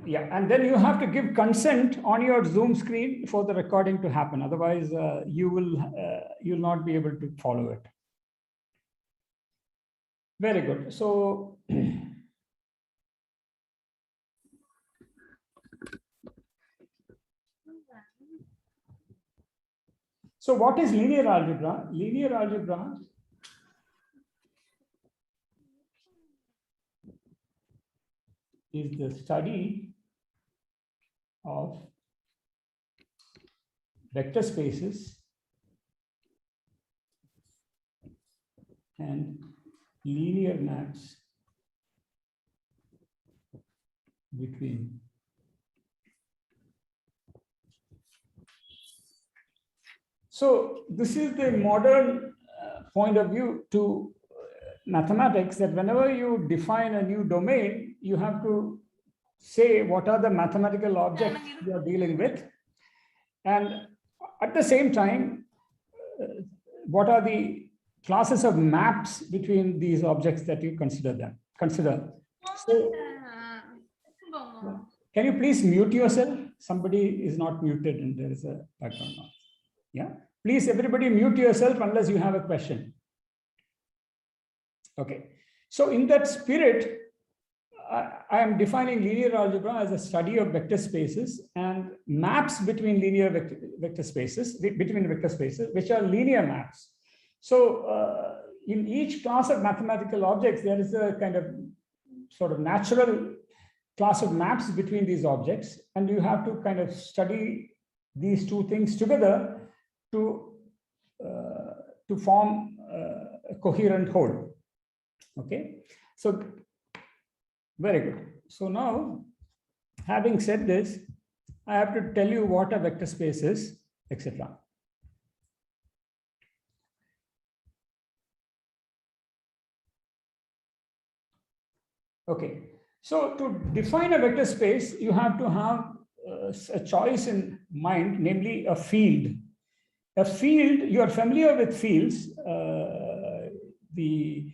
Yeah, and then you have to give consent on your Zoom screen for the recording to happen. Otherwise, you'll not be able to follow it. Very good. So, so what is linear algebra? Linear algebra is the study of vector spaces and linear maps between so this is the modern point of view to mathematics, that whenever you define a new domain, you have to say what are the mathematical objects you are dealing with, and at the same time, what are the classes of maps between these objects that you consider. So, can you please mute yourself? Somebody is not muted and there is a background noise. Yeah, please everybody mute yourself unless you have a question. Okay, so in that spirit, I am defining linear algebra as a study of vector spaces and maps between linear vector spaces, which are linear maps. So in each class of mathematical objects, there is a kind of sort of natural class of maps between these objects, and you have to kind of study these two things together to form a coherent whole. Okay, so very good. So now, having said this, I have to tell you what a vector space is, etc. Okay, so to define a vector space, you have to have a choice in mind, namely a field. A field, you are familiar with fields. The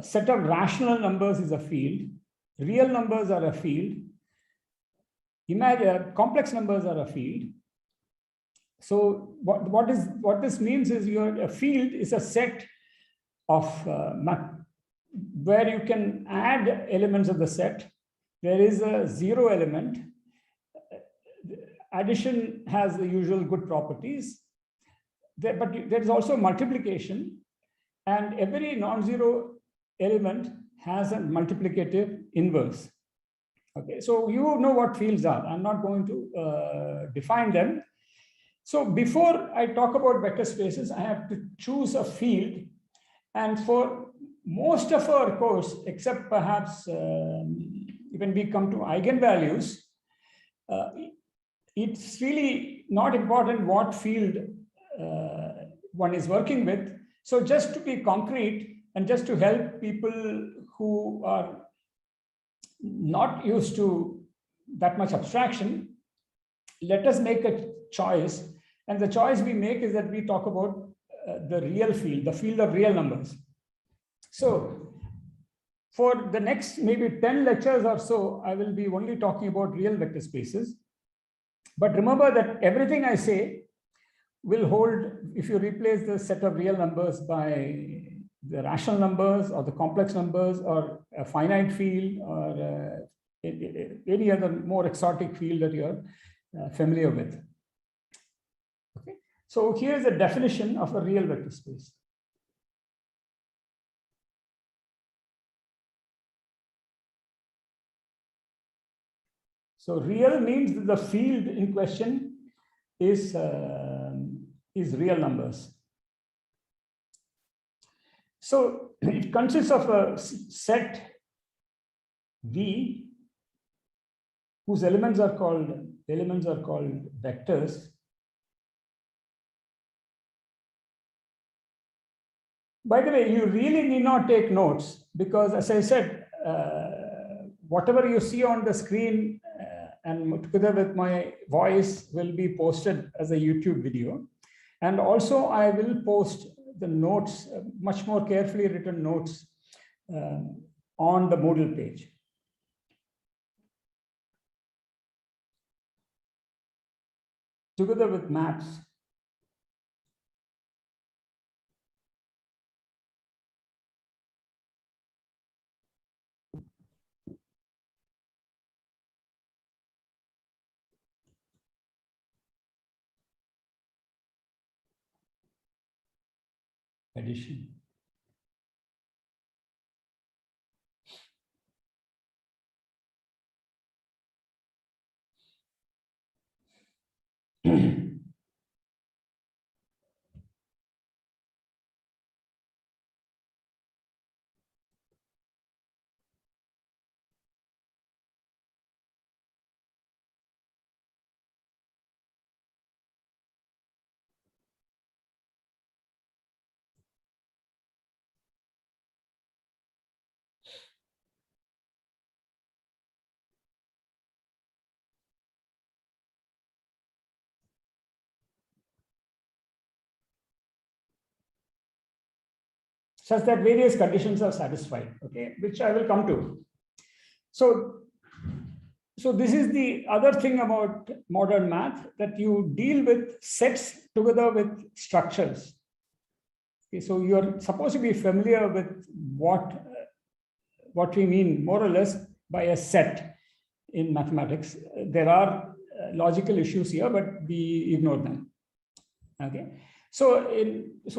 set of rational numbers is a field. Real numbers are a field. Imagine complex numbers are a field. So what this means is a field is a set of where you can add elements of the set. There is a zero element. Addition has the usual good properties. But there is also multiplication, and every non-zero element has a multiplicative inverse. Okay, so you know what fields are. I'm not going to define them. So before I talk about vector spaces, I have to choose a field. And for most of our course, except perhaps when we come to eigenvalues, it's really not important what field one is working with. So just to be concrete and just to help people who are not used to that much abstraction, let us make a choice. And the choice we make is that we talk about the real field, the field of real numbers. So for the next maybe 10 lectures or so, I will be only talking about real vector spaces. But remember that everything I say will hold if you replace the set of real numbers by the rational numbers or the complex numbers or a finite field or any other more exotic field that you're familiar with. Okay, so here's a definition of a real vector space. So real means that the field in question is real numbers. So it consists of a set V whose elements are called vectors. By the way, you really need not take notes because, as I said, whatever you see on the screen and together with my voice will be posted as a YouTube video. And also I will post the notes, much more carefully written notes on the Moodle page. together with maps. Addition. Such that various conditions are satisfied, okay, which I will come to. So this is the other thing about modern math, that you deal with sets together with structures. Okay, so you're supposed to be familiar with what we mean more or less by a set in mathematics. There are logical issues here, but we ignore them. Okay. So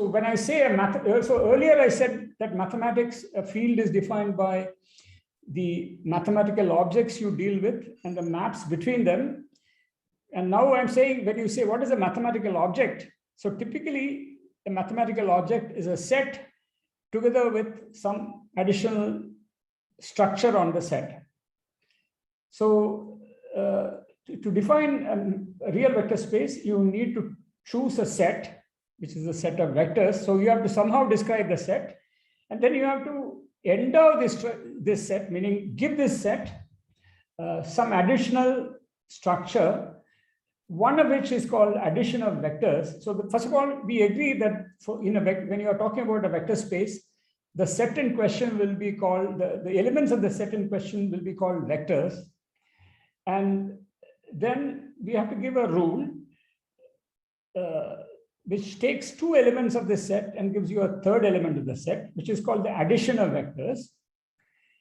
when I say so earlier I said that mathematics, a field is defined by the mathematical objects you deal with and the maps between them. And now I'm saying, when you say what is a mathematical object? So typically a mathematical object is a set together with some additional structure on the set. So to define a real vector space, you need to choose a set, which is a set of vectors. So you have to somehow describe the set, and then you have to endow this set, meaning give this set some additional structure, one of which is called addition of vectors. So first of all, we agree that when you are talking about a vector space, the set in question will be called, the elements of the set in question will be called vectors. And then we have to give a rule which takes two elements of the set and gives you a third element of the set, which is called the addition of vectors.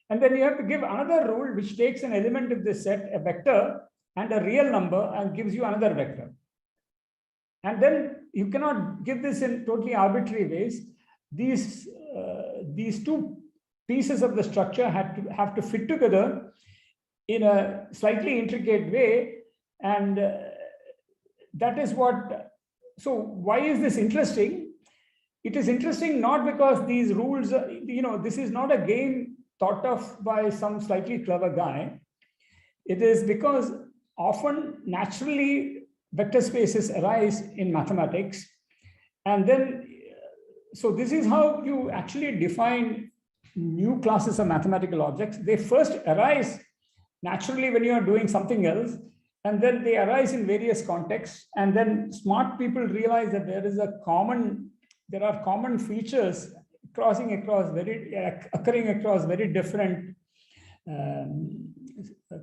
And then you have to give another rule which takes an element of the set, a vector, and a real number, and gives you another vector. And then you cannot give this in totally arbitrary ways. These two pieces of the structure have to fit together in a slightly intricate way. And that is what, so why is this interesting? It is interesting not because these rules, this is not a game thought of by some slightly clever guy. It is because often naturally vector spaces arise in mathematics. And then, so this is how you actually define new classes of mathematical objects. They first arise naturally when you are doing something else, and then they arise in various contexts. And then smart people realize that there are common features occurring across very different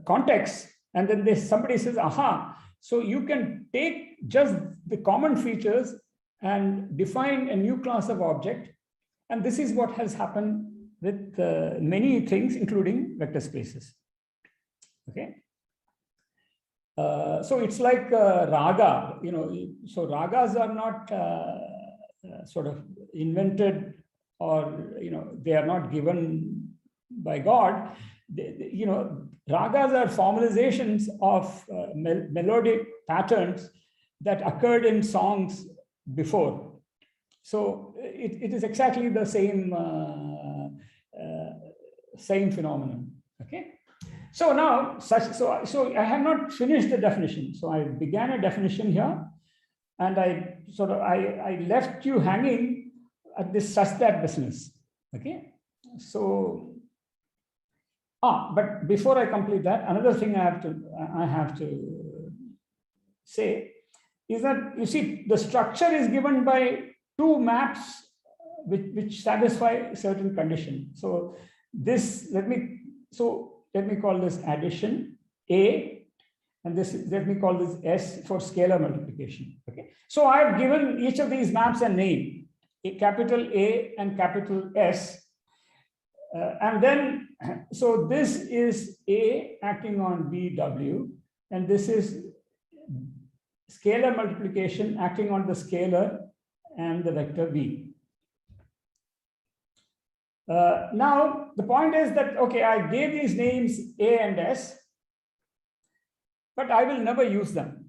contexts. And then somebody says, aha, so you can take just the common features and define a new class of object. And this is what has happened with many things, including vector spaces. Okay. So it's like raga, so ragas are not sort of invented, or, they are not given by God. Ragas are formalizations of melodic patterns that occurred in songs before. So it is exactly the same phenomenon. Okay. So now, so I have not finished the definition. So I began a definition here, and I left you hanging at this such that business. Okay. So, but before I complete that, another thing I have to say is that, you see, the structure is given by two maps which satisfy certain conditions. So let me call this addition A, And this, let me call this S for scalar multiplication. Okay. So I've given each of these maps a name, a capital A and capital S. And then, so this is A acting on BW, and this is scalar multiplication acting on the scalar and the vector V. Now, the point is that, okay, I gave these names A and S, but I will never use them.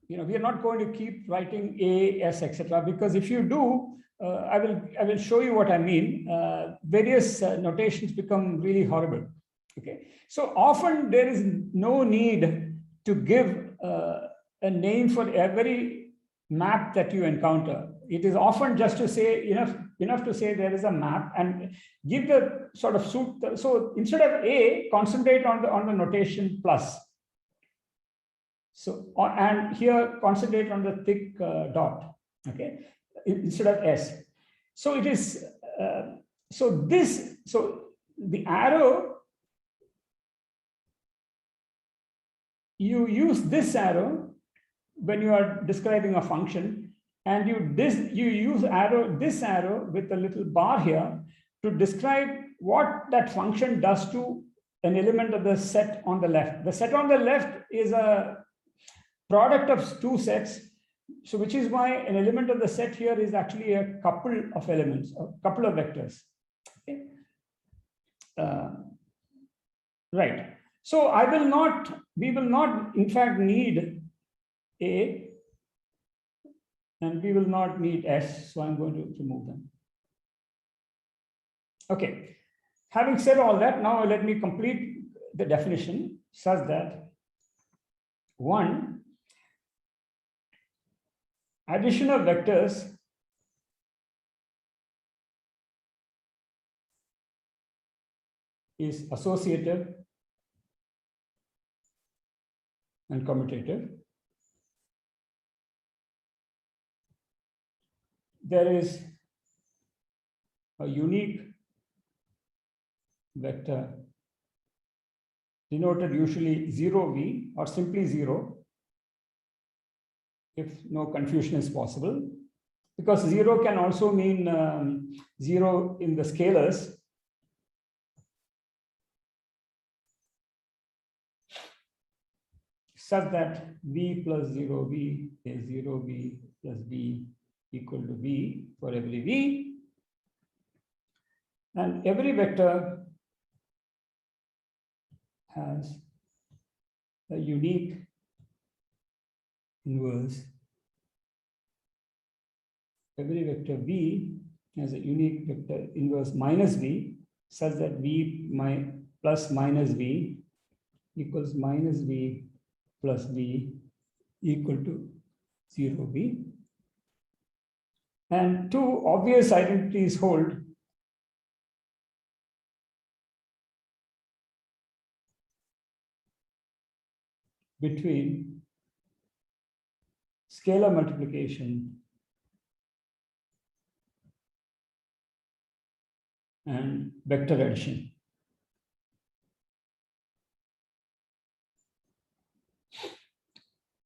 We are not going to keep writing A, S, etc. Because if you do, I will show you what I mean. Various notations become really horrible. Okay, so often there is no need to give a name for every map that you encounter. It is often just to say enough to say there is a map and give the sort of suit. So instead of A, concentrate on the notation plus. So and here concentrate on the thick dot. Okay, instead of S. So it is so the arrow, you use this arrow when you are describing a function, and you use this arrow with a little bar here to describe what that function does to an element of the set on the left. The set on the left is a product of two sets. So which is why an element of the set here is actually a couple of elements, a couple of vectors. Okay. Right. So we will not in fact need A, and we will not need S. So I'm going to remove them. Okay. Having said all that, now let me complete the definition such that 1, addition of vectors is associative and commutative. There is a unique vector denoted usually 0v or simply 0, if no confusion is possible, because 0 can also mean 0 in the scalars. Such that v plus 0v is 0v plus v equal to v for every v. And every vector has a unique inverse. Every vector v has a unique vector inverse minus v, such that v plus minus v equals minus v plus v equal to 0v. And two obvious identities hold. Between scalar multiplication and vector addition.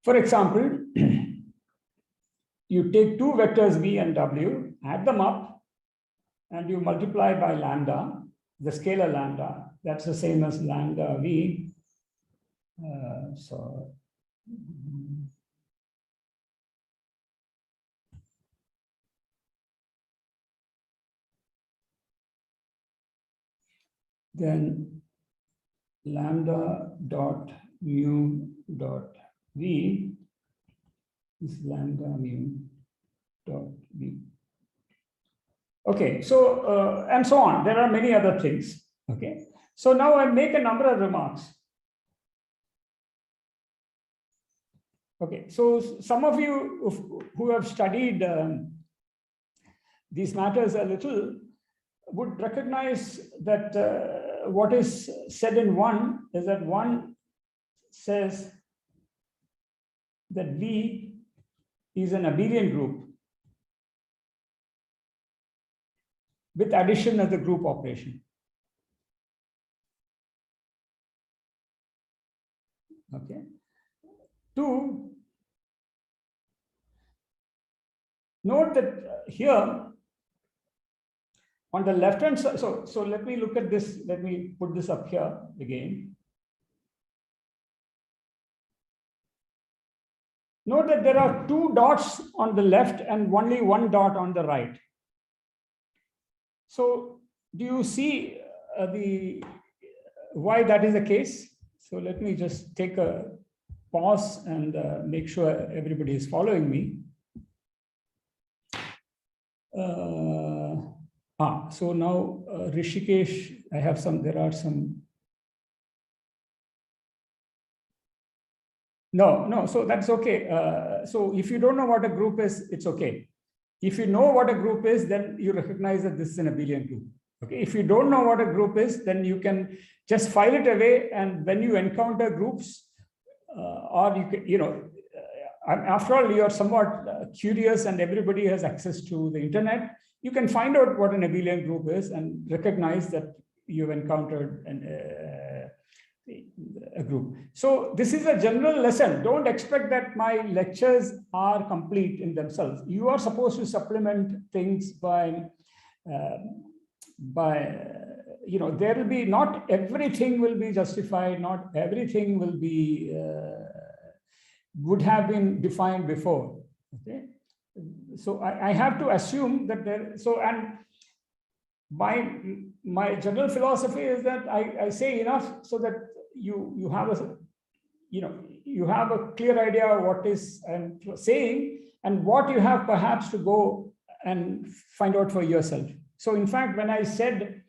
For example, you take two vectors v and w, add them up, and you multiply by lambda, the scalar lambda. That's the same as lambda v. Then lambda dot mu dot v is lambda mu dot v. Okay, so and so on. There are many other things. Okay, so now I make a number of remarks. Okay, so some of you who have studied these matters a little would recognize that what is said in 1 is that 1 says that V is an abelian group with addition as the group operation. Okay, to note that here on the left hand side, so let me look at this. Let me put this up here again. Note that there are 2 dots on the left and only 1 dot on the right. So do you see why that is the case? So let me just take a pause and make sure everybody is following me. So now Rishikesh, there are some. No, so that's okay. So if you don't know what a group is, it's okay. If you know what a group is, then you recognize that this is an abelian group. Okay. If you don't know what a group is, then you can just file it away. And when you encounter groups, or you can, after all, you're somewhat curious and everybody has access to the internet, you can find out what an abelian group is and recognize that you've encountered a group. So this is a general lesson. Don't expect that my lectures are complete in themselves. You are supposed to supplement things by there will be, not everything will be justified, not everything will be would have been defined before. Okay, so I have to assume that and my general philosophy is that I say enough so that you have a clear idea of what is I'm saying and what you have perhaps to go and find out for yourself. So in fact, when I said,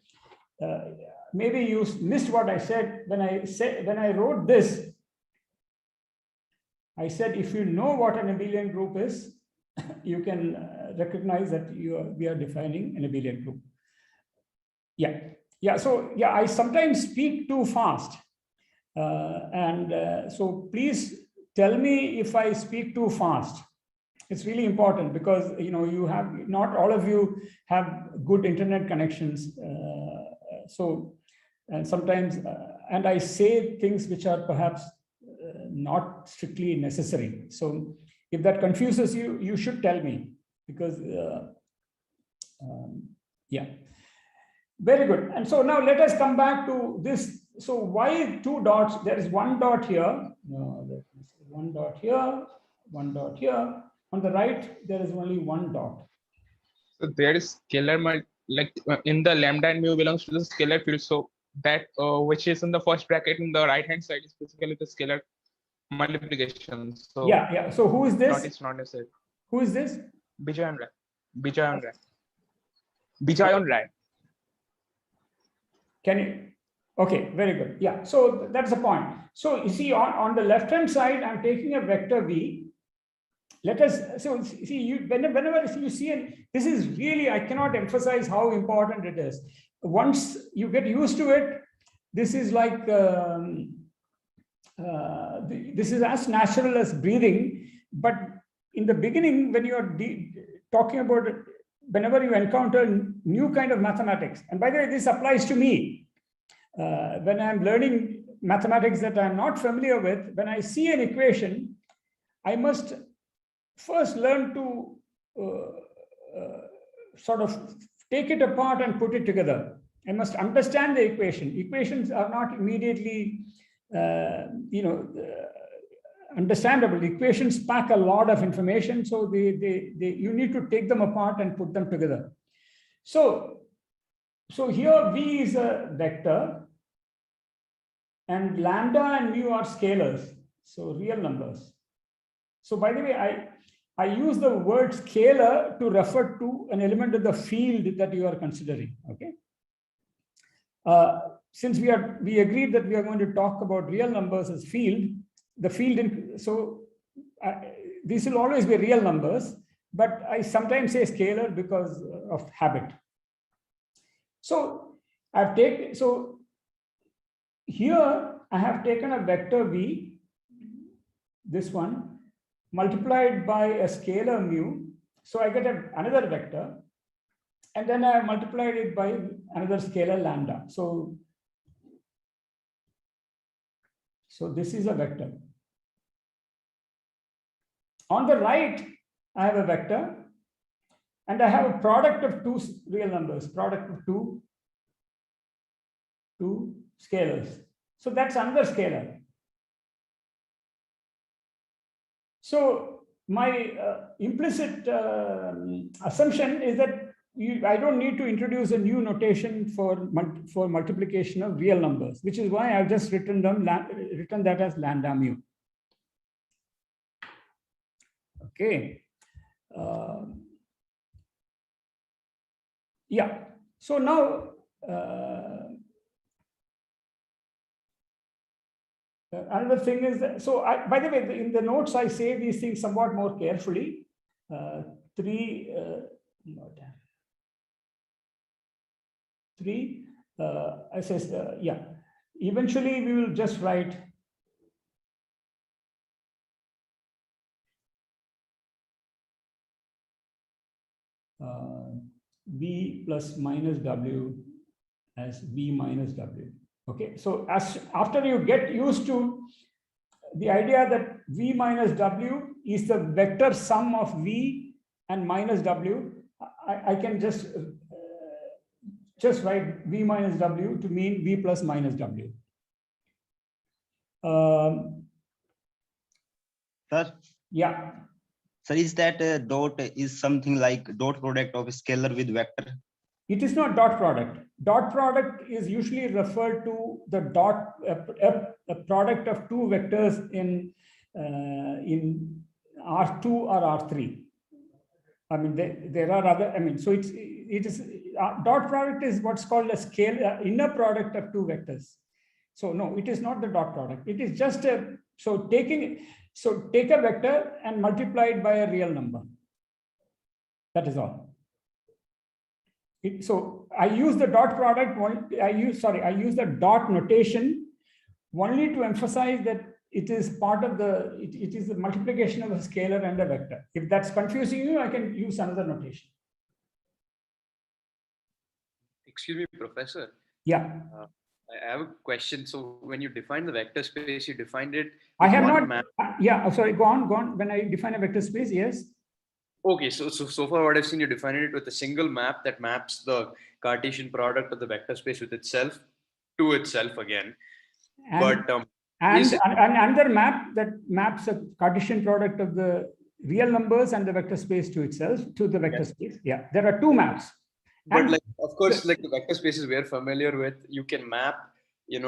maybe you missed what I said when I wrote this, I said, if you know what an abelian group is, you can recognize that we are defining an abelian group. So I sometimes speak too fast. So please tell me if I speak too fast. It's really important because not all of you have good internet connections. And sometimes and I say things which are perhaps not strictly necessary. So if that confuses you, you should tell me, because very good. And so now let us come back to this. So why 2 dots? There is 1 dot here. No, there is 1 dot here, 1 dot here. On the right, there is only 1 dot. So there is scalar, in the lambda and mu belongs to the scalar field. So that which is in the first bracket in the right hand side is basically the scalar multiplication. So yeah. So who is this? It's not necessary. Who is this? Bijayan Rai. Can you? Okay, very good. Yeah, so that's the point. So you see, on the left hand side, I'm taking a vector v. Let us see whenever you see this is really, I cannot emphasize how important it is. Once you get used to it, this is like this is as natural as breathing. But in the beginning, when you are talking about it, whenever you encounter new kind of mathematics, and by the way, this applies to me. When I'm learning mathematics that I'm not familiar with, when I see an equation, I must first learn to sort of take it apart and put it together. I must understand the equation. Equations are not immediately, understandable. Equations pack a lot of information, so you need to take them apart and put them together. So here V is a vector, and lambda and mu are scalars, so real numbers. So by the way, I use the word scalar to refer to an element of the field that you are considering. Okay. Since we agreed that we are going to talk about real numbers as field, these will always be real numbers, but I sometimes say scalar because of habit. So here I have taken a vector v, this one, multiplied by a scalar mu. So I get another vector, and then I have multiplied it by another scalar lambda. So this is a vector. On the right, I have a vector, and I have a product of two real numbers, product of two scalars. So that's another scalar. So my implicit assumption is that I don't need to introduce a new notation for multiplication of real numbers, which is why I've just written that as lambda mu. Okay. Yeah. So now another thing is that, so by the way, in the notes I say these things somewhat more carefully. I says yeah. Eventually we will just write v plus minus w as v minus w. Okay, so after you get used to the idea that v minus w is the vector sum of v and minus w, I can just write v minus w to mean v plus minus w. Sir? Yeah. Sir, is that dot is something like dot product of a scalar with vector? It is not dot product. Dot product is usually referred to the dot a product of two vectors in R2 or R3. I mean, there are other. I mean, so it is dot product is what's called a scale inner product of two vectors. So no, it is not the dot product. It is just a take a vector and multiply it by a real number. That is all. So I use the dot product. I use the dot notation only to emphasize that it is part of the. It is the multiplication of a scalar and a vector. If that's confusing you, I can use another notation. Excuse me, Professor. Yeah. I have a question. So when you define the vector space, you defined it. I have not. Yeah. Oh, sorry. Go on. When I define a vector space, yes. Okay. So far what I've seen, you defined it with a single map that maps the Cartesian product of the vector space with itself to itself again. And, but another map that maps a Cartesian product of the real numbers and the vector space to itself to the vector space. Yeah. There are two maps. But like, of course, like the vector spaces we're familiar with, you can map, you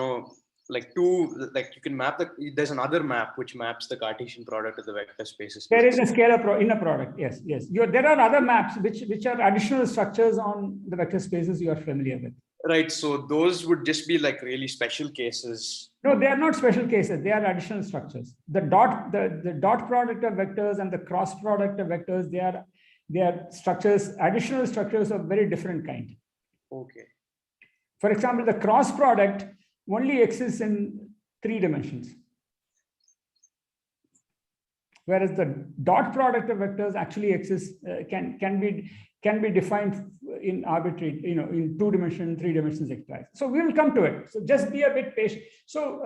can map there's another map which maps the Cartesian product of the vector spaces. There is a scalar inner product. Yes, yes. There are other maps which are additional structures on the vector spaces you are familiar with. Right. So those would just be like really special cases. No, they are not special cases. They are additional structures. The dot product of vectors and the cross product of vectors, they are structures, additional structures of very different kind. Okay. For example, the cross product only exists in 3 dimensions. Whereas the dot product of vectors actually exists, can be defined in arbitrary, in 2 dimensions, 3 dimensions, etc. So we will come to it. So just be a bit patient. So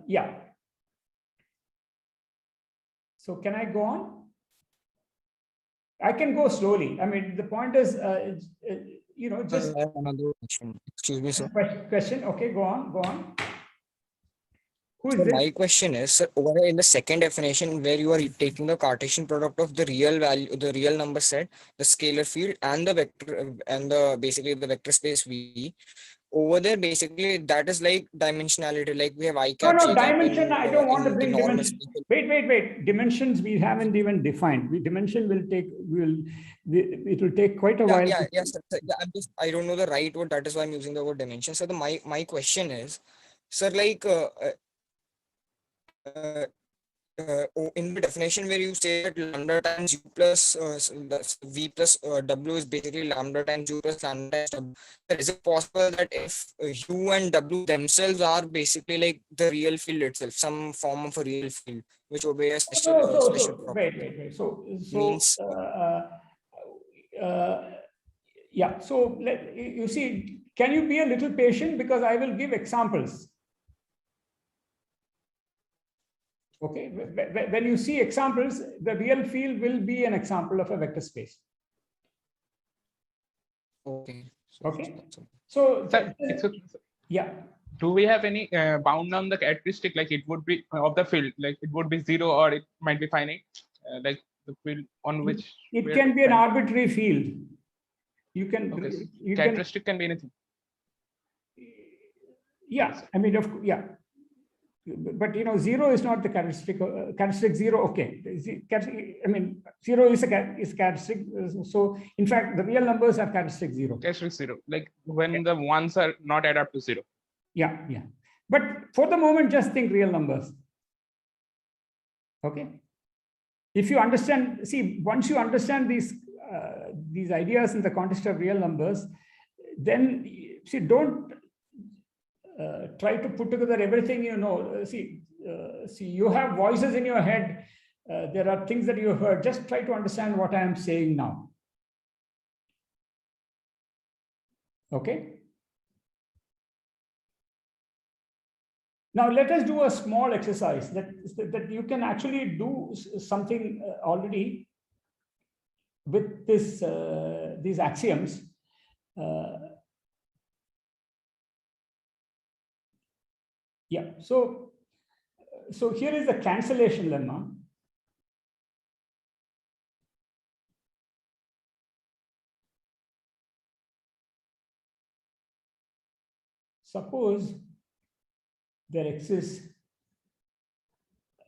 yeah. So can I go on? I can go slowly. I mean, the point is, just another question. Excuse me, sir. Question. Okay, go on. Who is So this? my question is, sir, over here in the second definition, where you are taking the Cartesian product of the real value, the real number set, the scalar field, and the vector, and basically the vector space V. Over there, basically, that is like dimensionality. Like we have I cap. No, dimension. I don't want to bring dimension. Wait. Dimensions we haven't even defined. Dimension will take. It will take quite a while. Yeah. I don't know the right word. That is why I'm using the word dimension. So my question is, sir, like in the definition where you say that lambda times u plus v plus w is basically lambda times u plus lambda times w, is it possible that if u and w themselves are basically like the real field itself, some form of a real field which obey a special property? Wait. So means, yeah. So you see, can you be a little patient, because I will give examples. Okay, when you see examples, the real field will be an example of a vector space. Okay. Okay. So Sir, excuse me, sir. yeah. Do we have any bound on the characteristic, like it would be of the field, like it would be 0 or it might be finite, like the field on which It we are can be an trying- arbitrary field. You can, Okay, so you can, characteristic can be anything. yeah, I mean, yeah. But you know, 0 is not the characteristic. Characteristic 0, okay. I mean, 0 is characteristic. So in fact, the real numbers are characteristic 0. Characteristic 0, like when the ones are not add up to 0. Yeah, yeah. But for the moment, just think real numbers. Okay. If you understand, see, once you understand these ideas in the context of real numbers, then see, don't try to put together everything you know. See, you have voices in your head. There are things that you heard. Just try to understand what I am saying now. Okay. Now let us do a small exercise that you can actually do something already with this these axioms. Yeah, so here is the cancellation lemma. Suppose there exists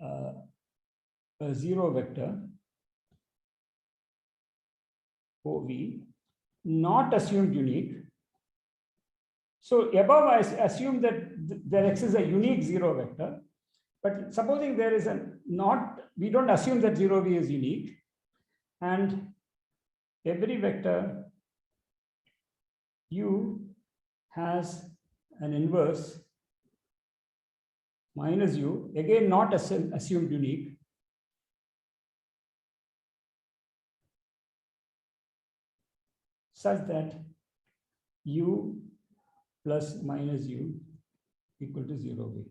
a 0 vector OV not assumed unique. So above I assume that there exists a unique 0 vector, but supposing there is a not, we don't assume that 0v is unique, and every vector U has an inverse minus U, again not assumed unique, such that U plus minus U equal to 0v.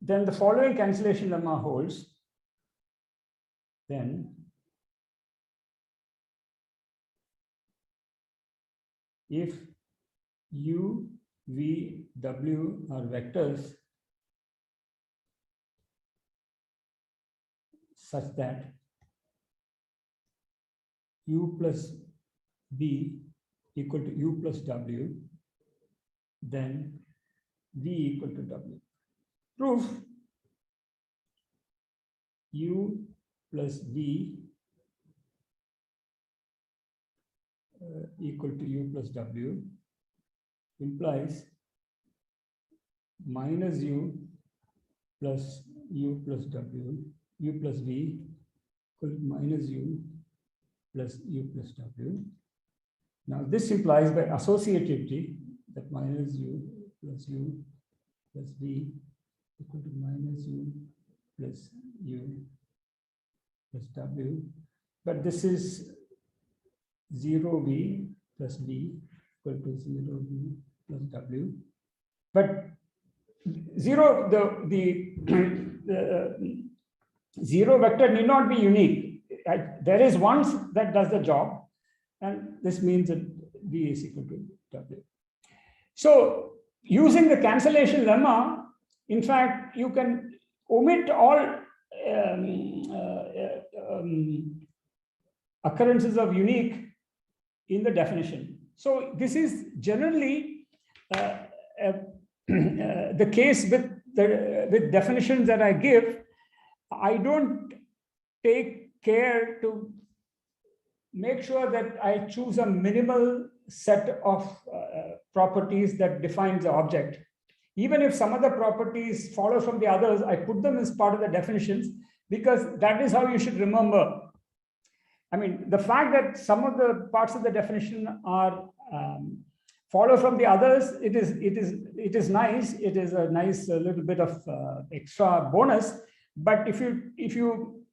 Then the following cancellation lemma holds. Then if U, V, W are vectors such that U plus V equal to U plus W, then V equal to W. Proof: U plus V equal to U plus W implies minus U plus U plus W, U plus V equal to minus U plus U plus W. Now this implies by associativity that minus U plus V equal to minus U plus W. But this is 0V plus V equal to 0V plus W. But the 0 vector need not be unique. There is one that does the job, and this means that V is equal to W. So using the cancellation lemma, in fact, you can omit all occurrences of unique in the definition. So this is generally the case with definitions that I give. I don't take care to make sure that I choose a minimal set of properties that defines the object. Even if some of the properties follow from the others, I put them as part of the definitions because that is how you should remember. I mean, the fact that some of the parts of the definition are follow from the others, it is nice. It is a nice little bit of extra bonus. But if you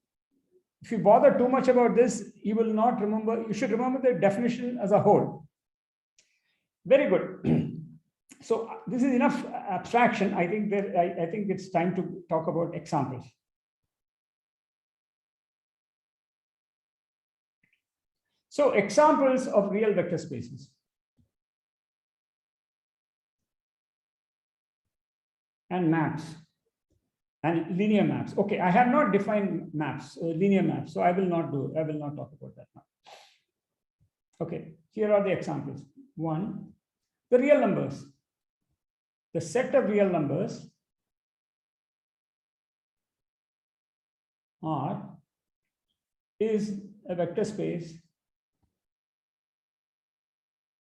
bother too much about this, you will not remember. You should remember the definition as a whole. Very good. So this is enough abstraction. I think that I think it's time to talk about examples. So examples of real vector spaces. And maps and linear maps. Okay, I have not defined maps, linear maps, so I will not talk about that now. Okay, here are the examples. One, the real numbers. The set of real numbers R is a vector space,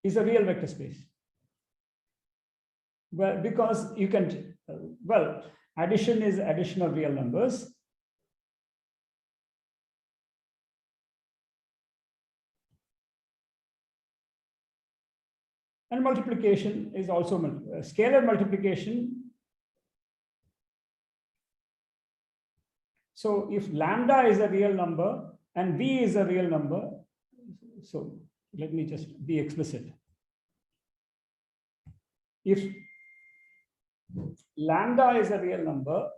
is a real vector space. Well, because you can, well, addition is addition of real numbers. And multiplication is also scalar multiplication. So if lambda is a real number and v is a real number, so let me just be explicit. If lambda is a real number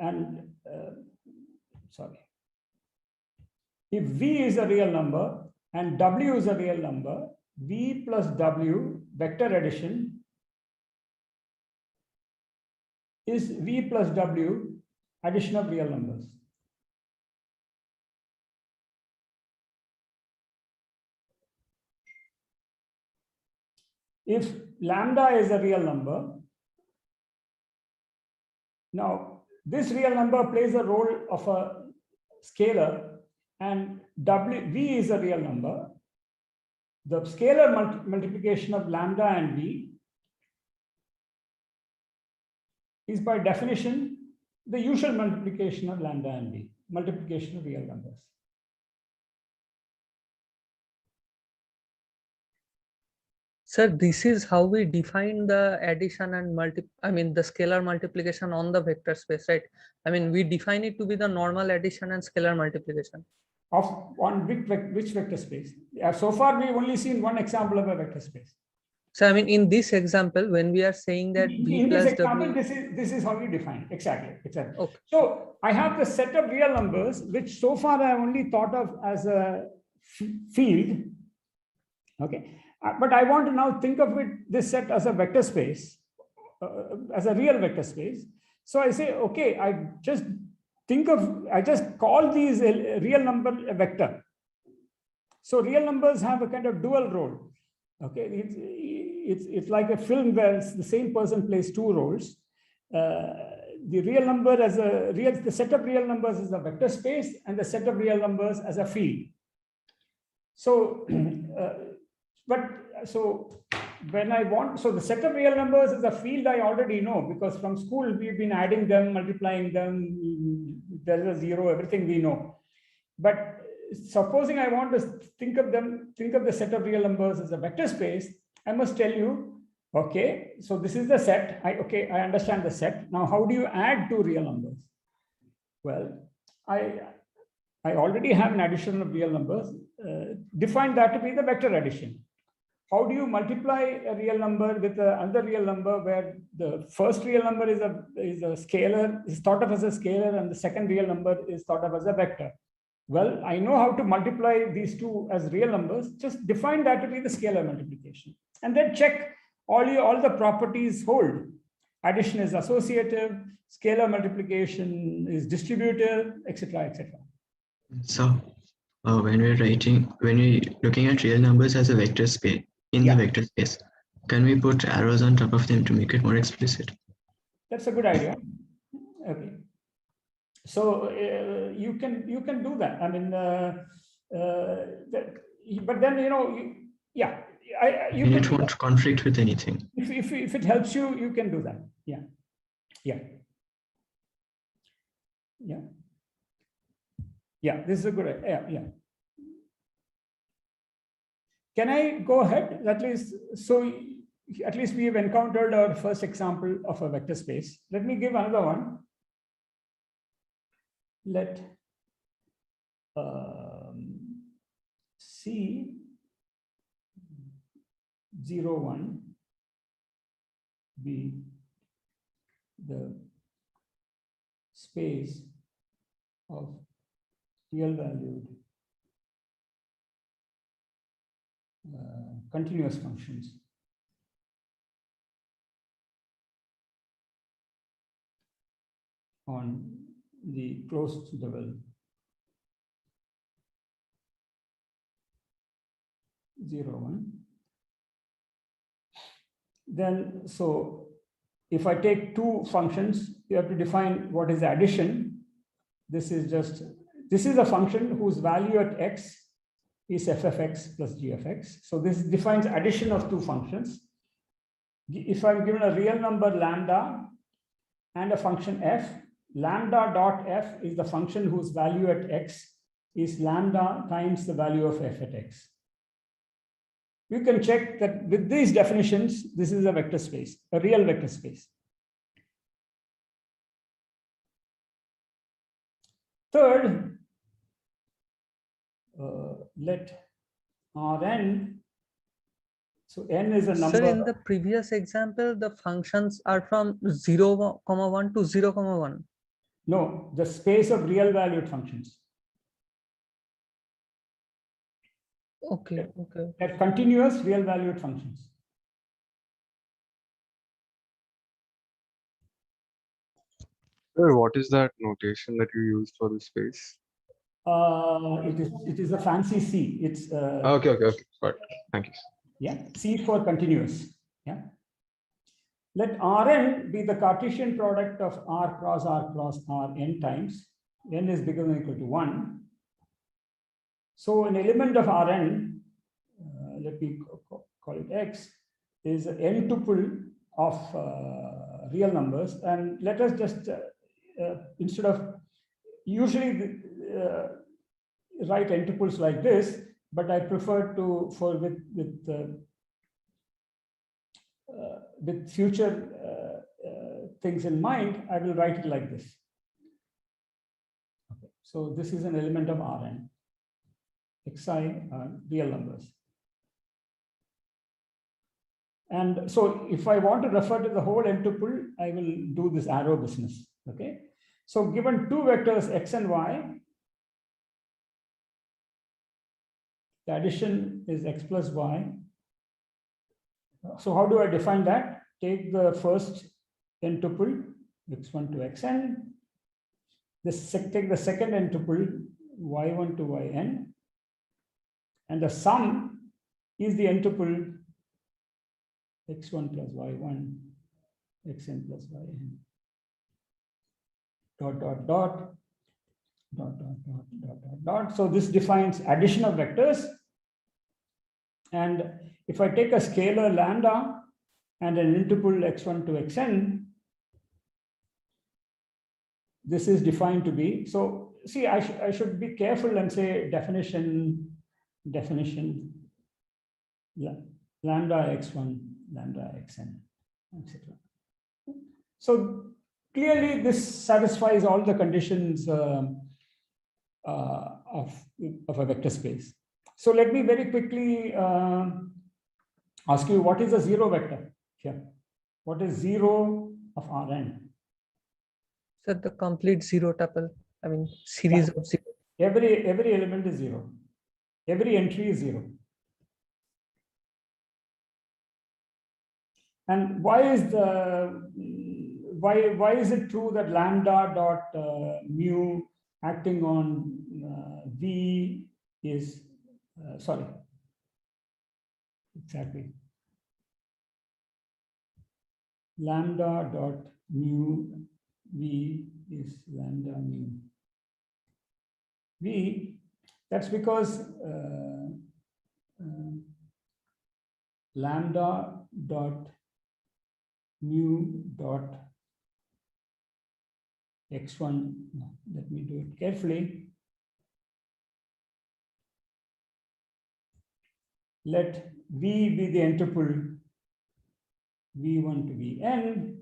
and if v is a real number and w is a real number, v plus w vector addition is v plus w addition of real numbers. If lambda is a real number, now this real number plays a role of a scalar and v is a real number. The scalar multiplication of lambda and v is by definition the usual multiplication of lambda and v, multiplication of real numbers. Sir, this is how we define the addition and the scalar multiplication on the vector space, right? I mean, we define it to be the normal addition and scalar multiplication. On which vector space? So far, we've only seen one example of a vector space. So, I mean, in this example, when we are saying that v plus example, w, this is how we define exactly. Okay. So I have the set of real numbers, which so far I only thought of as a field. Okay, but I want to now think of this set as a vector space, as a real vector space. So I say, okay, I just call these a real number a vector. So real numbers have a kind of dual role. Okay, it's like a film where the same person plays two roles. The real number the set of real numbers is a vector space, and the set of real numbers as a field. So, so the set of real numbers is a field I already know, because from school we've been adding them, multiplying them, there's a zero, everything we know. But supposing I want to think of the set of real numbers as a vector space, I must tell you, okay, so this is the set. I understand the set. Now, how do you add two real numbers? Well, I already have an addition of real numbers. Define that to be the vector addition. How do you multiply a real number with another real number where the first real number is a scalar, is thought of as a scalar, and the second real number is thought of as a vector? Well, I know how to multiply these two as real numbers. Just define that to be the scalar multiplication, and then check all the properties hold. Addition is associative, scalar multiplication is distributive, etc., etc. So when we're looking at real numbers as a vector space in the vector space, can we put arrows on top of them to make it more explicit? That's a good idea. Okay. So you can do that. I mean, but then it won't conflict with anything. If it helps you, you can do that. Yeah. This is a good idea. Yeah. Can I go ahead? At least we have encountered our first example of a vector space. Let me give another one. Let C 0 1 be the space of real valued continuous functions on the closed level 0, 1. Then, so if I take two functions, you have to define what is the addition. This is a function whose value at x is f of x plus g of x. So this defines addition of two functions. If I'm given a real number lambda and a function f, lambda dot f is the function whose value at x is lambda times the value of f at x. You can check that with these definitions, this is a vector space, a real vector space. Third, let Rn, so n is a number. Sir, in the previous example, the functions are from 0, 1 to 0, 1. No, the space of real valued functions. Okay, okay. They're continuous real valued functions. Sir, what is that notation that you use for the space? It is a fancy C. It's Okay. Right. Thank you. yeah, C for continuous. Yeah. Let Rn be the Cartesian product of R cross R n times. N is bigger than or equal to 1. So an element of Rn, let me call it X, is an n tuple of real numbers. And let us just, instead of usually write n tuples like this, but I prefer to, with future things in mind, I will write it like this. Okay. So this is an element of Rn. Xi are real numbers. And so if I want to refer to the whole n tuple, I will do this arrow business. Okay. So given two vectors x and y, the addition is x plus y. So how do I define that? Take the first n tuple, x1 to xn. Take the second n tuple, y1 to yn. And the sum is the n tuple x1 plus y1, xn plus yn. Dot. So this defines addition of vectors. And if I take a scalar lambda and an n tuple x1 to xn, this is defined to be, so see, I should be careful and say definition lambda x1, lambda xn, etc. So clearly this satisfies all the conditions of a vector space. So let me very quickly ask you, what is a zero vector here? What is 0 of Rn? So the complete zero tuple, I mean series of zero. Every element is 0. Every entry is 0. And why is it true that lambda dot mu acting on V is lambda dot mu V is lambda mu V? That's because lambda dot mu dot x1, let me do it carefully. Let V be the n tuple V1 to Vn.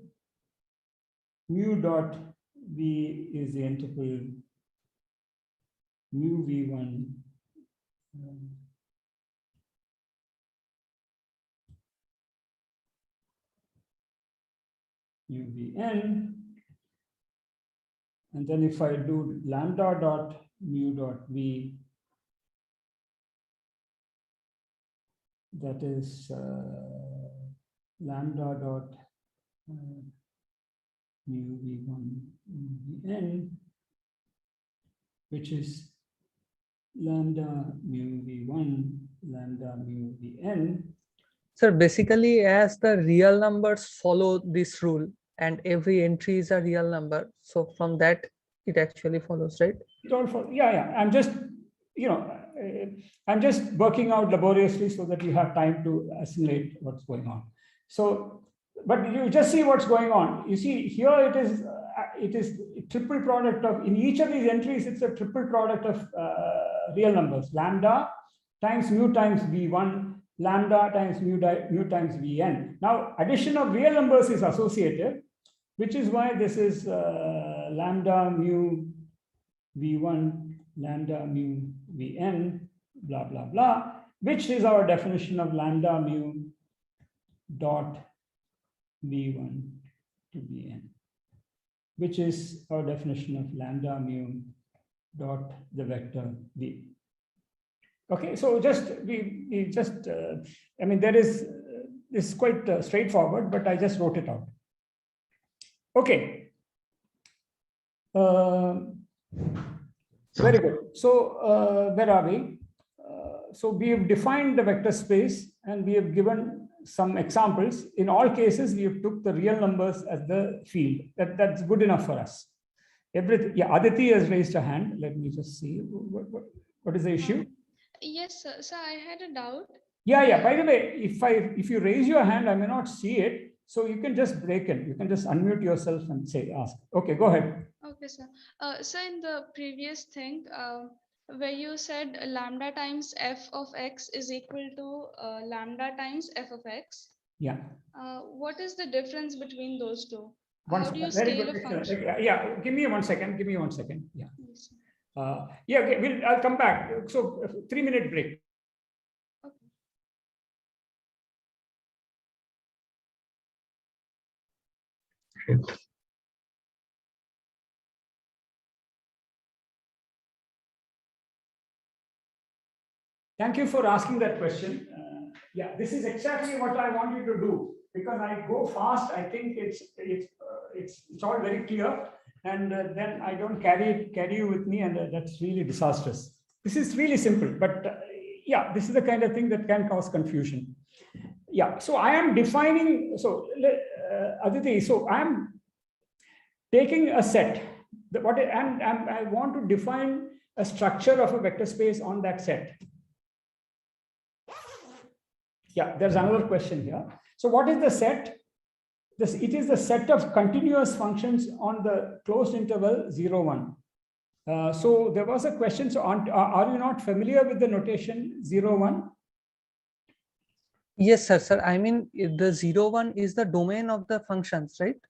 Mu dot V is the n tuple mu V1 mu vn. And then if I do lambda dot mu dot v, that is lambda dot mu v1 mu vn, which is lambda mu v1 lambda mu vn. Sir, basically, as the real numbers follow this rule and every entry is a real number, so from that it actually follows, right? It all follows. Yeah. I'm just, I'm just working out laboriously so that you have time to assimilate what's going on. So, but you just see what's going on. You see here it is triple product of, in each of these entries, it's a triple product of real numbers, lambda times mu times v1, lambda times mu times vn. Now, addition of real numbers is associative, which is why this is lambda mu v1, lambda mu vn, blah, blah, blah, which is our definition of lambda mu dot v1 to vn, which is our definition of lambda mu dot the vector v. Okay, so we just, I mean, this is quite straightforward, but I just wrote it out. Okay. Very good. So where are we? So we have defined the vector space and we have given some examples. In all cases, we have took the real numbers as the field. That's good enough for us. Everything. Yeah, Aditi has raised a hand. Let me just see. What is the issue? Yes, sir. So I had a doubt. Yeah. By the way, if you raise your hand, I may not see it. So you can just break it. You can just unmute yourself and ask. Okay, go ahead. Okay, sir. So in the previous thing, where you said lambda times f of x is equal to lambda times f of x. Yeah. What is the difference between those two? How do you very scale good. a function? Yeah, give me 1 second. Give me 1 second. Yeah. Yes, sir. Yeah, okay, I'll come back. So 3-minute break. Okay. Thank you for asking that question. Yeah, this is exactly what I want you to do, because I go fast. I think it's all very clear, and then I don't carry you with me, and that's really disastrous. This is really simple, but yeah, this is the kind of thing that can cause confusion. Yeah, so I am defining. So Aditi, so I'm taking a set. I want to define a structure of a vector space on that set. Yeah, there's another question here. So what is the set? It is the set of continuous functions on the closed interval 0, 1. So there was a question. So are you not familiar with the notation 0, 1? Yes, sir. I mean, the 0, 1 is the domain of the functions, right?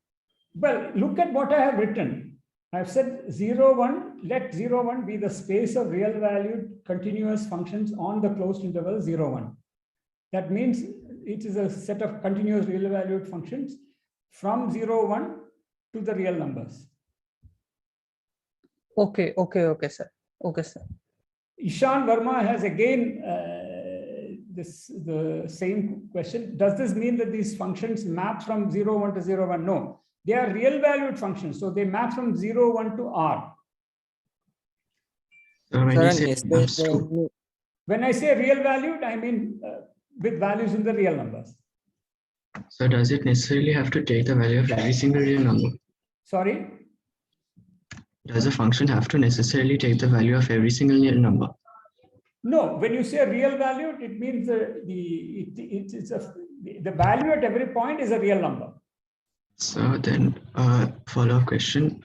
Well, look at what I have written. I've said 0, 1, let 0, 1 be the space of real valued continuous functions on the closed interval 0, 1. That means it is a set of continuous real valued functions from 0, 1 to the real numbers. Okay, sir. Okay, sir. Ishan Verma has again the same question. Does this mean that these functions map from 0, 1 to 0, 1? No, they are real valued functions. So they map from 0, 1 to R. So when you say maps to, when I say real valued, I mean with values in the real numbers. so does it necessarily have to take the value of every single real number? Sorry? Does a function have to necessarily take the value of every single real number? No, when you say real valued, it means the value at every point is a real number. So then follow-up question.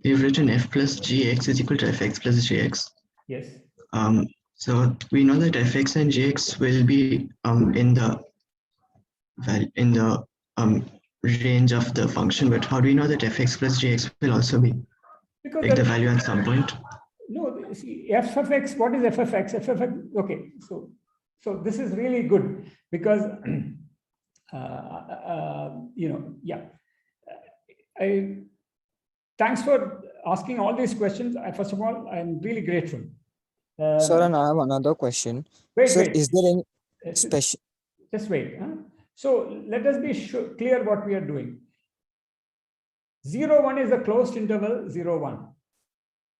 You've written f plus gx is equal to fx plus gx. Yes. So we know that fx and gx will be in the range of the function, but how do we know that fx plus gx will also be the value at some point? No, see, f of x, what is f of x? F of x, okay, so this is really good because, Thanks for asking all these questions. First of all, I'm really grateful. Sir, and I have another question. Wait, Sir, wait. is there any special? Just wait. So let us be clear what we are doing. 0, 1 is a closed interval 0, 1.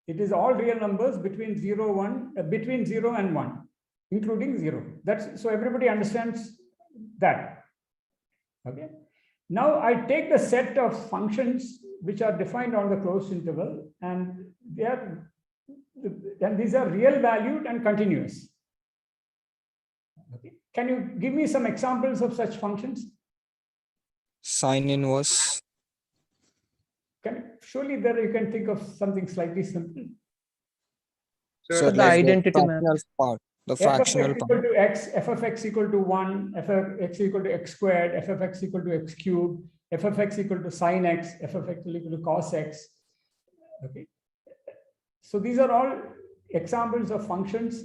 It is all real numbers between 0, 1, between 0 and 1, including 0. That's so everybody understands that. Okay. Now I take the set of functions which are defined on the closed interval, and these are real valued and continuous. Okay. Can you give me some examples of such functions? Sine inverse. Surely there you can think of something slightly simple. So the identity map. Part, the F fractional of x part. equal to x, f of x equal to 1, f of x equal to x squared, f of x equal to x cubed, f of x equal to sine x, f of x equal to cos x. Okay. So these are all examples of functions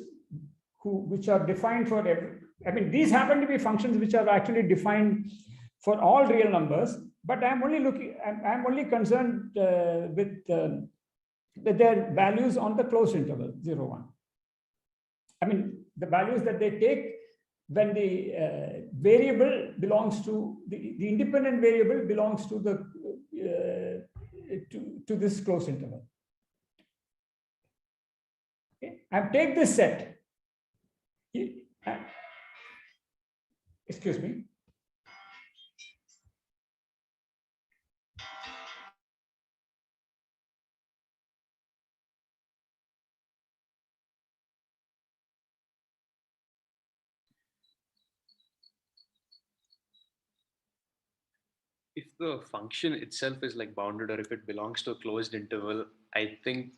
which are defined for every. I mean, these happen to be functions which are actually defined for all real numbers, but I'm only concerned with their values on the closed interval 0, 1. I mean, the values that they take when the variable belongs to the independent variable belongs to the to this closed interval. Okay. I take this set. Excuse me. If the function itself is like bounded, or if it belongs to a closed interval, I think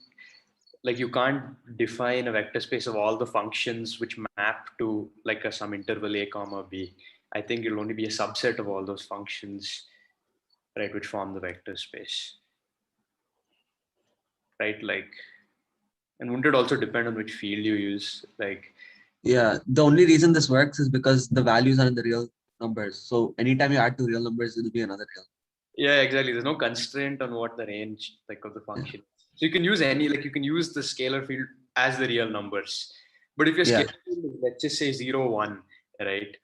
like you can't define a vector space of all the functions which map to like some interval a comma b. I think it'll only be a subset of all those functions, right, which form the vector space, right? Like, and wouldn't it also depend on which field you use? Like, yeah, the only reason this works is because the values are in the real numbers. So anytime you add two real numbers, it'll be another real. yeah, exactly. There's no constraint on what the range like of the function. So you can use any, like you can use the scalar field as the real numbers. But if your scalar field is, let's just say 0, 1, right?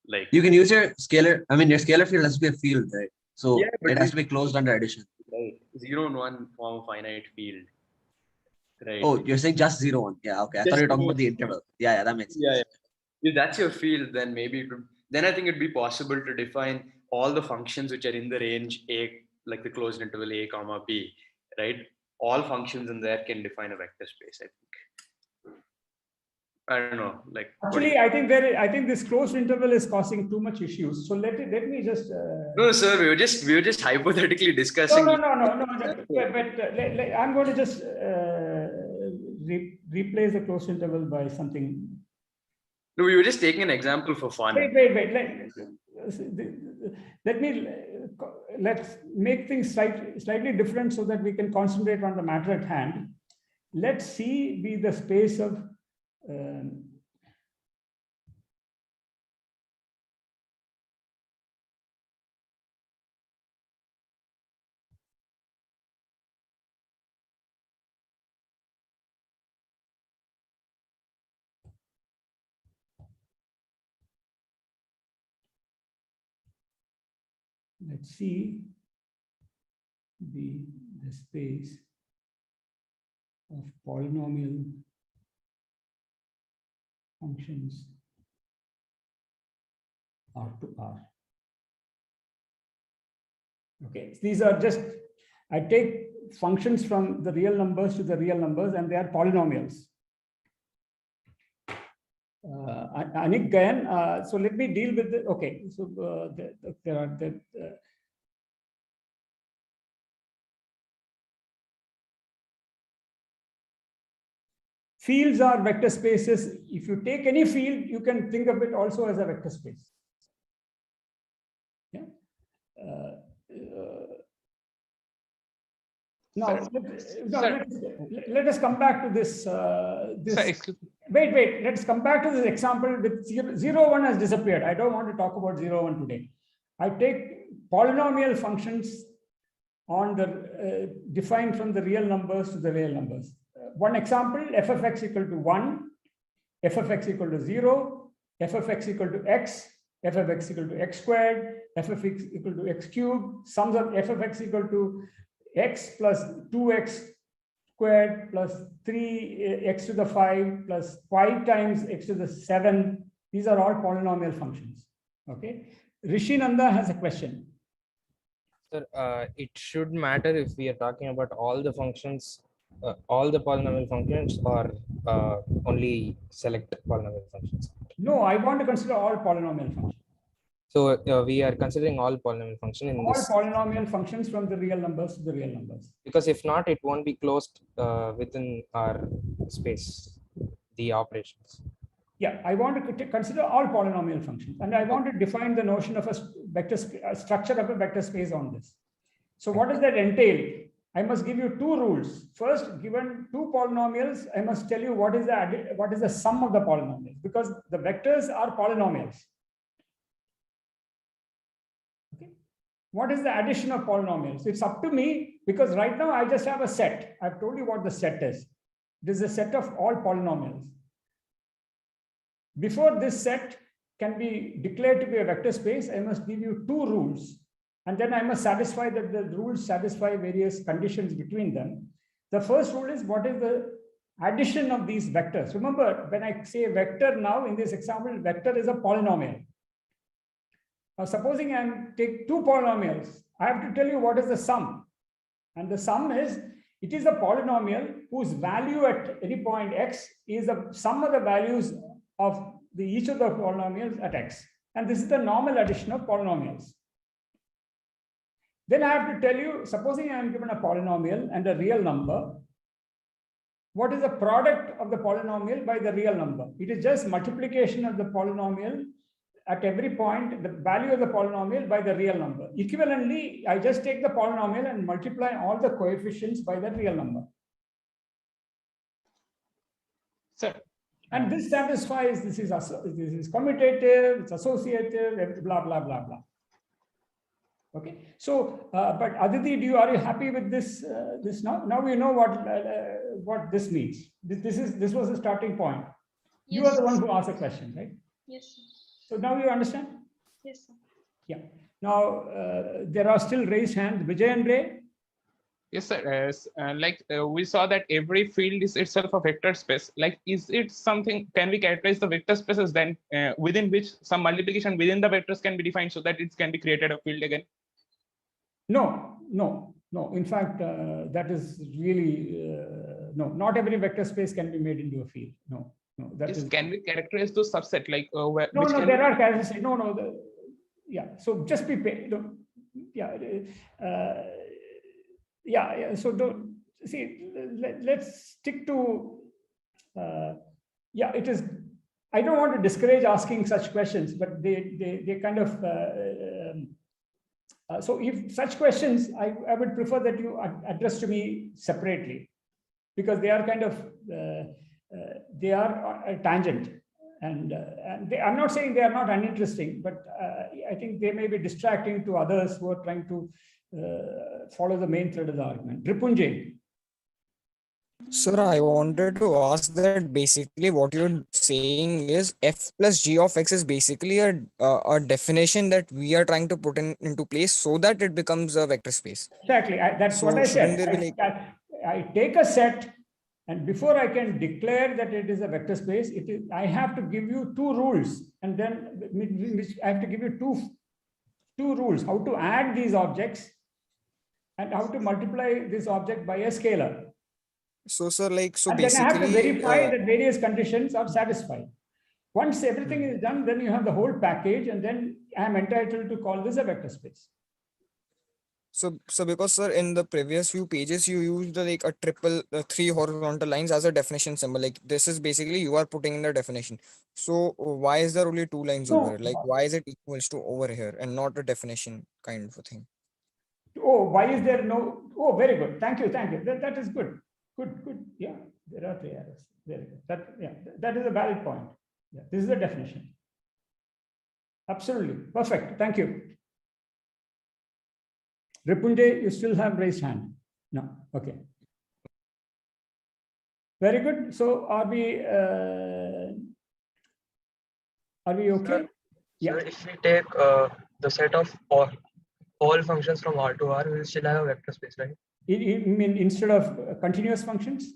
Like you can use your scalar. I mean, your scalar field has to be a field, right? So yeah, but it has to be closed under addition. Right. 0 and 1 form a finite field. Right. Oh, you're saying just 0, 1. Yeah, okay. I thought you were talking about the interval. Yeah, that makes sense. Yeah. If that's your field, then maybe it would, then I think it'd be possible to define all the functions which are in the range a, like the closed interval a comma b, right? All functions in there can define a vector space, I think. I don't know, like actually I think this closed interval is causing too much issues. So let me just no, sir, we were just hypothetically discussing. No. But I'm going to just replace the closed interval by something. No, we were just taking an example for fun. Wait. Let's make things slightly different so that we can concentrate on the matter at hand. Let C be the space of let's see the space of polynomial functions R to R. Okay, these are just, I take functions from the real numbers to the real numbers, and they are polynomials. Anik Gayan, so let me deal with the, okay, so there are fields are vector spaces. If you take any field, you can think of it also as a vector space. Yeah. Now, let us come back to this. Wait, let's come back to this example with 0, 1 has disappeared. I don't want to talk about 0, 1 today. I take polynomial functions on the defined from the real numbers to the real numbers. One example, f of x equal to 1, f of x equal to 0, f of x equal to x, f of x equal to x squared, f of x equal to x cubed, sums of f of x equal to x plus 2x squared plus 3x to the 5 plus 5 times x to the 7. These are all polynomial functions. Okay. Rishi Nanda has a question. Sir, it should matter if we are talking about all the functions, all the polynomial functions, or only select polynomial functions. No, I want to consider all polynomial functions. So we are considering all polynomial function in All this, polynomial functions from the real numbers to the real numbers. because if not, it won't be closed within our space, the operations. Yeah, I want to consider all polynomial functions, and I want to define the notion of a vector structure of a vector space on this. So what does that entail? I must give you two rules. First, given two polynomials, I must tell you what is the sum of the polynomials, because the vectors are polynomials. Okay. What is the addition of polynomials? It's up to me, because right now I just have a set. I've told you what the set is. This is a set of all polynomials. Before this set can be declared to be a vector space, I must give you two rules. And then I must satisfy that the rules satisfy various conditions between them. The first rule is, what is the addition of these vectors? Remember, when I say vector now, in this example, vector is a polynomial. Now, supposing I take two polynomials, I have to tell you what is the sum. And the sum is, it is a polynomial whose value at any point x is the sum of the values of each of the polynomials at x. And this is the normal addition of polynomials. Then I have to tell you, supposing I am given a polynomial and a real number, what is the product of the polynomial by the real number? It is just multiplication of the polynomial at every point, the value of the polynomial by the real number. Equivalently, I just take the polynomial and multiply all the coefficients by the real number. Sir. And this satisfies, this is commutative, it's associative, blah, blah, blah, blah. Okay, so, but Aditi, are you happy with this? This now? Now we know what this means. This was the starting point. Yes, You are the one who asked the question, right? Yes, sir. So now you understand? Yes, sir. Yeah. Now there are still raised hands. Vijay and Ray. Yes, sir. We saw that every field is itself a vector space. Like, is it something? Can we characterize the vector spaces then within which some multiplication within the vectors can be defined so that it can be created a field again? No. In fact, that is really no. Not every vector space can be made into a field. No. Can we characterize those subset like where? No. There are characteristics. No. Yeah. So just be paid. Yeah. So don't see. Let's stick to. It is. I don't want to discourage asking such questions, but they kind of. So if such questions, I would prefer that you address to me separately, because they are kind of they are a tangent, and I'm not saying they are not uninteresting, but I think they may be distracting to others who are trying to follow the main thread of the argument. Ripunjay. Sir, I wanted to ask that basically what you're saying is f plus g of x is basically a definition that we are trying to put into place so that it becomes a vector space. Exactly. That's what I said. I take a set, and before I can declare that it is a vector space, I have to give you two rules, and then I have to give you two rules: how to add these objects and how to multiply this object by a scalar. So, sir, and then I have to verify that various conditions are satisfied. Once everything is done, then you have the whole package, and then I am entitled to call this a vector space. So because, sir, in the previous few pages, you used like a triple three horizontal lines as a definition symbol. Like, this is basically you are putting in the definition. So why is there only two lines over here? Like, why is it equals to over here and not a definition kind of a thing? Oh, why is there no? Oh, very good. Thank you. That is good. Good. Yeah, there are three arrows. Very good. That is a valid point. Yeah, this is the definition. Absolutely perfect. Thank you. Ripunjay, you still have raised hand? No, okay. Very good. So are we okay? Sir, Yeah. sir, if we take the set of all functions from R to R, we will still have a vector space, right? You mean instead of continuous functions?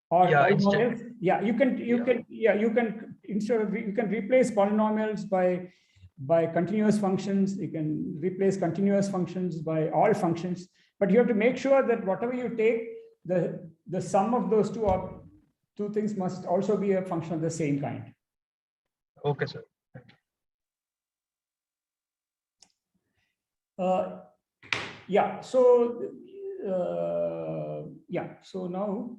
Or Yeah, polynomials? Yeah, you can instead of you can replace polynomials by continuous functions. You can replace continuous functions by all functions, but you have to make sure that whatever you take, the sum of those two things must also be a function of the same kind. Okay, sir. Yeah. So yeah. So now.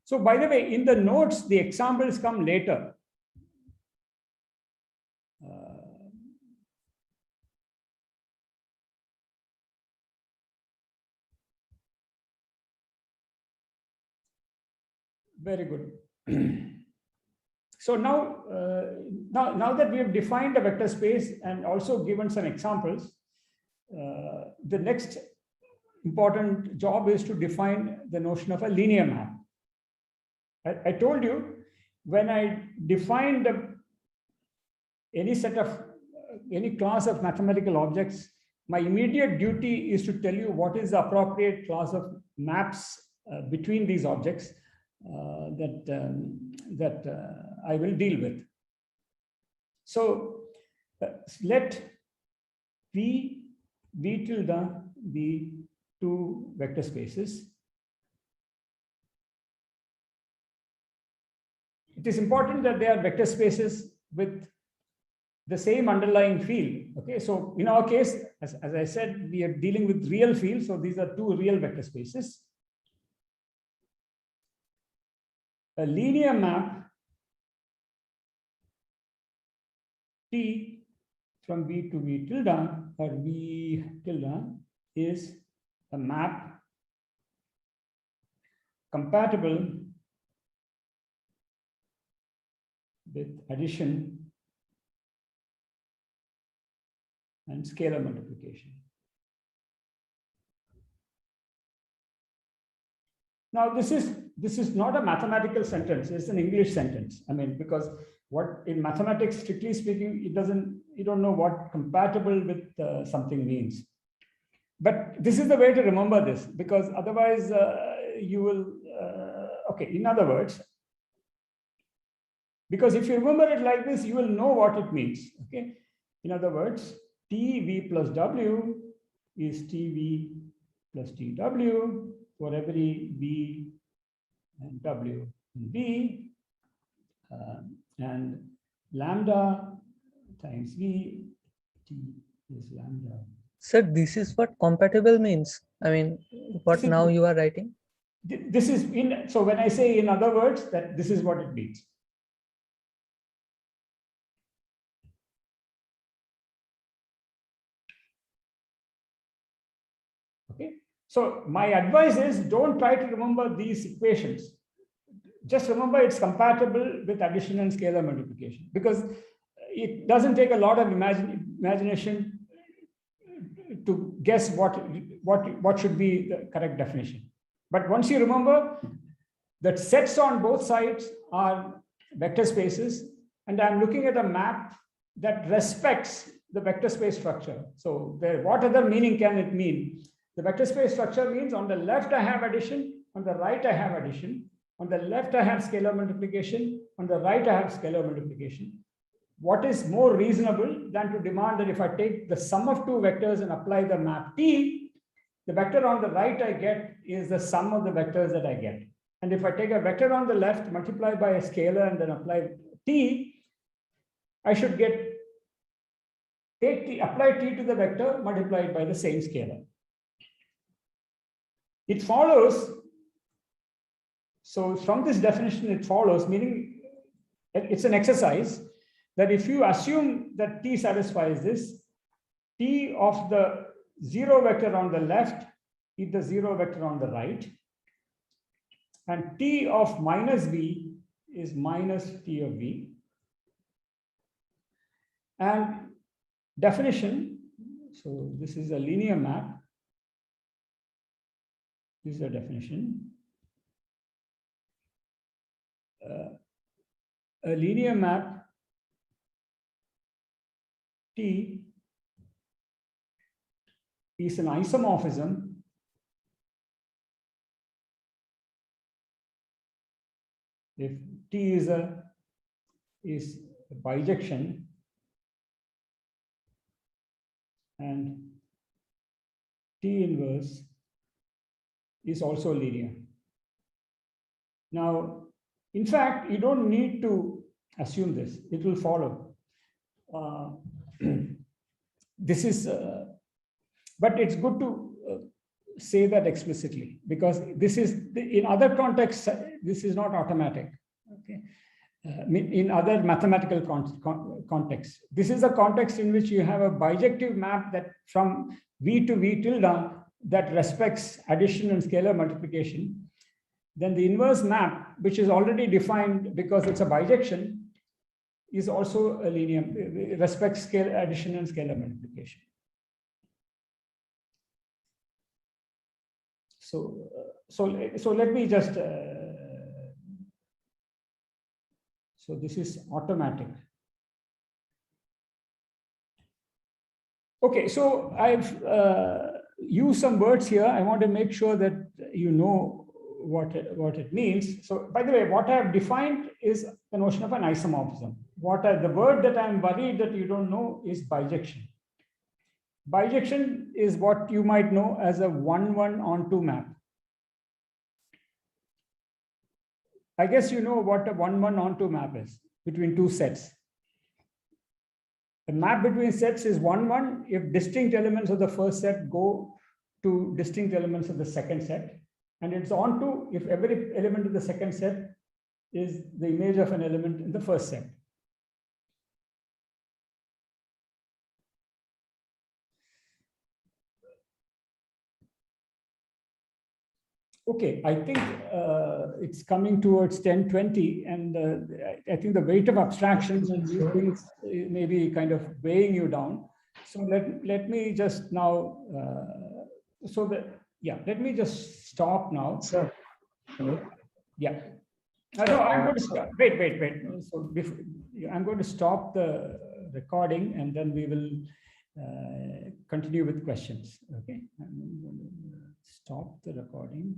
So by the way, in the notes, the examples come later. Very good. So now, now that we have defined a vector space and also given some examples, the next important job is to define the notion of a linear map. I told you, when I defined any class of mathematical objects, my immediate duty is to tell you what is the appropriate class of maps between these objects that I will deal with. So let V tilde be two vector spaces. It is important that they are vector spaces with the same underlying field. Okay, so in our case, as I said, we are dealing with real fields. So these are two real vector spaces. A linear map T from V to V tilde or V tilde is a map compatible with addition and scalar multiplication. Now, this is not a mathematical sentence, it's an English sentence. I mean, because what in mathematics, strictly speaking, you don't know what compatible with something means. But this is the way to remember this, because otherwise you will, okay, in other words, because if you remember it like this, you will know what it means, okay? In other words, TV plus W is TV plus TW for every V and W in V, and lambda times V, T is lambda. Sir, this is what compatible means. I mean, what now you are writing? This is so when I say in other words, that this is what it means. Okay. So my advice is don't try to remember these equations. Just remember it's compatible with addition and scalar multiplication, because it doesn't take a lot of imagination to guess what should be the correct definition. But once you remember that sets on both sides are vector spaces, and I'm looking at a map that respects the vector space structure. So what other meaning can it mean? The vector space structure means on the left I have addition, on the right I have addition, on the left I have scalar multiplication, on the right I have scalar multiplication. What is more reasonable than to demand that if I take the sum of two vectors and apply the map T, the vector on the right I get is the sum of the vectors that I get. And if I take a vector on the left, multiply by a scalar and then apply T, I should get apply T to the vector multiplied by the same scalar. It follows, so from this definition, it follows, meaning it's an exercise, that if you assume that T satisfies this, T of the zero vector on the left is the zero vector on the right, and T of minus V is minus T of V. And definition. So this is a linear map. This is a definition. A linear map T is an isomorphism if T is a bijection and T inverse is also linear. Now, in fact, you don't need to assume this, it will follow. This is, but it's good to say that explicitly, because this is, in other contexts, this is not automatic. Okay. In other mathematical contexts, this is a context in which you have a bijective map that from V to V tilde that respects addition and scalar multiplication. Then the inverse map, which is already defined because it's a bijection, is also a linear, respects scale addition and scalar multiplication. So let me just, so this is automatic. Okay, so I've used some words here. I want to make sure that you know what it means. So by the way, what I have defined is the notion of an isomorphism. The word that I'm worried that you don't know is bijection. Bijection is what you might know as a 1-1 on 2 map. I guess you know what a 1-1 on 2 map is between two sets. The map between sets is 1-1 if distinct elements of the first set go to distinct elements of the second set. And it's on 2 if every element of the second set is the image of an element in the first set. Okay, I think it's coming towards 10:20, and I think the weight of abstractions and these things may be kind of weighing you down. So let me just now, let me just stop now. Sir. Yeah. No, I'm going to stop. Wait. So before, I'm going to stop the recording and then we will continue with questions. Okay. I'm going to stop the recording.